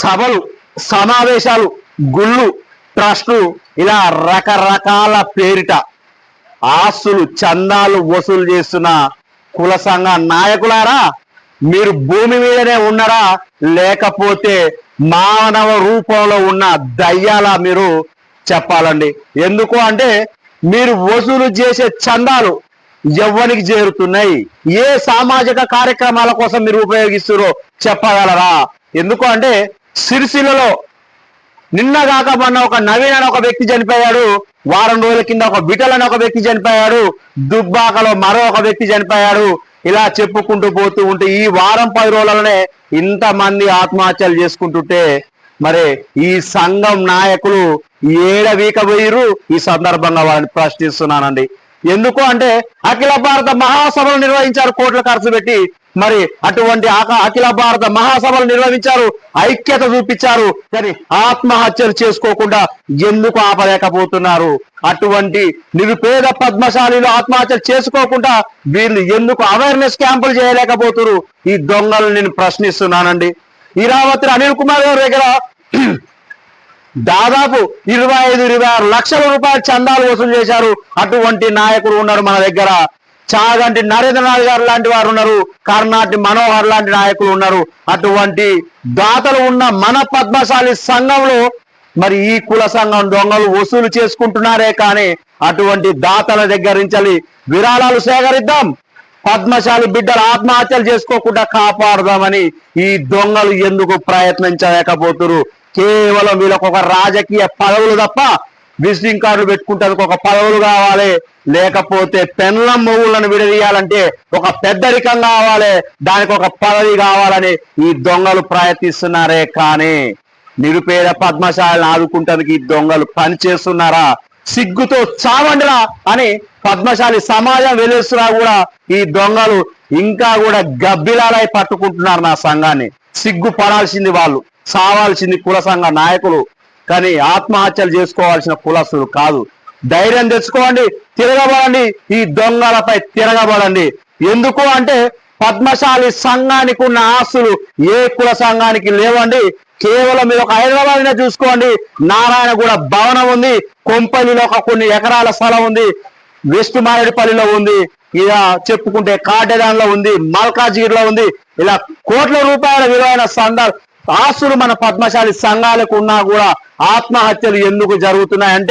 సభలు, సమావేశాలు, గుళ్ళు, ట్రస్టులు ఇలా రకరకాల పేరిట ఆస్తులు, చందాలు వసూలు చేస్తున్న కుల సంఘ నాయకులారా, మీరు భూమి మీదనే ఉన్నారా లేకపోతే మానవ రూపంలో ఉన్న దయ్యాల మీరు చెప్పాలండి. ఎందుకు అంటే మీరు వసూలు చేసే చందాలు ఎవరికి చేరుతున్నాయి, ఏ సామాజిక కార్యక్రమాల కోసం మీరు ఉపయోగిస్తున్నారో చెప్పగలరా? ఎందుకు అంటే సిరిసిల్లలో నిన్నగాక మొన్న ఒక నవీన్ అని ఒక వ్యక్తి చనిపోయాడు, వారం రోజుల కింద ఒక విఠల్ అని ఒక వ్యక్తి చనిపోయాడు, దుబ్బాకలో మరో ఒక వ్యక్తి చనిపోయాడు. ఇలా చెప్పుకుంటూ పోతూ ఉంటే ఈ వారం 10 రోజులనే ఇంతమంది ఆత్మహత్యలు చేసుకుంటుంటే మరి ఈ సంఘం నాయకులు ఏడవీకపోయిరు. ఈ సందర్భంగా వారిని ప్రశ్నిస్తున్నానండి. ఎందుకు అంటే అఖిల భారత మహాసభలు నిర్వహించారు, కోట్ల ఖర్చు పెట్టి. మరి అటువంటి అఖిల భారత మహాసభలు నిర్వహించారు, ఐక్యత చూపించారు, కానీ ఆత్మహత్యలు చేసుకోకుండా ఎందుకు ఆపలేకపోతున్నారు? అటువంటి నిరుపేద పద్మశాలీలు ఆత్మహత్యలు చేసుకోకుండా వీళ్ళు ఎందుకు అవేర్నెస్ క్యాంపులు చేయలేకపోతున్నారు? ఈ దొంగలు నేను ప్రశ్నిస్తున్నానండి. ఇరావతి అనిల్ కుమార్ గారి దగ్గర దాదాపు 25-26 లక్షల రూపాయల చందాలు వసూలు చేశారు. అటువంటి నాయకులు ఉన్నారు మన దగ్గర. చాగంటి నరేంద్రనాథ్ గారు లాంటి వారు ఉన్నారు, కర్ణాటి మనోహర్ లాంటి నాయకులు ఉన్నారు. అటువంటి దాతలు ఉన్న మన పద్మశాలి సంఘంలో మరి ఈ కుల సంఘం దొంగలు వసూలు చేసుకుంటున్నారే కానీ అటువంటి దాతల దగ్గర నుంచి విరాళాలు సేకరిద్దాం, పద్మశాలి బిడ్డలు ఆత్మహత్యలు చేసుకోకుండా కాపాడదామని ఈ దొంగలు ఎందుకు ప్రయత్నించలేకపోతున్నారు? కేవలం వీళ్ళకు ఒక రాజకీయ పదవులు తప్ప విజిటింగ్ కార్డులు పెట్టుకుంటానికి ఒక పదవులు కావాలి, లేకపోతే పెన్లం మొగుళ్ళను విడదీయాలంటే ఒక పెద్దరికం కావాలి, దానికి ఒక పదవి కావాలని ఈ దొంగలు ప్రయత్నిస్తున్నారే కానీ నిరుపేద పద్మశాలను ఆదుకుంటానికి ఈ దొంగలు పనిచేస్తున్నారా? సిగ్గుతో చావండిరా అని పద్మశాలి సమాజం వెలుస్తున్నా కూడా ఈ దొంగలు ఇంకా కూడా గబ్బిలాలై పట్టుకుంటున్నారు నా సంఘాన్ని. సిగ్గు పడాల్సింది వాళ్ళు, సావాల్సింది కుల సంఘ నాయకులు, కానీ ఆత్మహత్యలు చేసుకోవాల్సిన కులస్తులు కాదు. ధైర్యం తెచ్చుకోండి, తిరగబడండి, ఈ దొంగలపై తిరగబడండి. ఎందుకు అంటే పద్మశాలి సంఘానికి ఉన్న ఆస్తులు ఏ కుల సంఘానికి లేవండి. కేవలం మీరు ఒక హైదరాబాద్నే చూసుకోండి, నారాయణగూడ భవనం ఉంది, కొంపల్లిలో ఒక కొన్ని ఎకరాల స్థలం ఉంది, వెస్ట్ మారేడుపల్లిలో ఉంది, ఇక చెప్పుకుంటే కాటేదాన్లో ఉంది, మల్కాజ్గిరిలో ఉంది. ఇలా కోట్ల రూపాయల విలువైన ఆస్తులు మన పద్మశాలి సంఘాలకు ఉన్నా కూడా ఆత్మహత్యలు ఎందుకు జరుగుతున్నాయంటే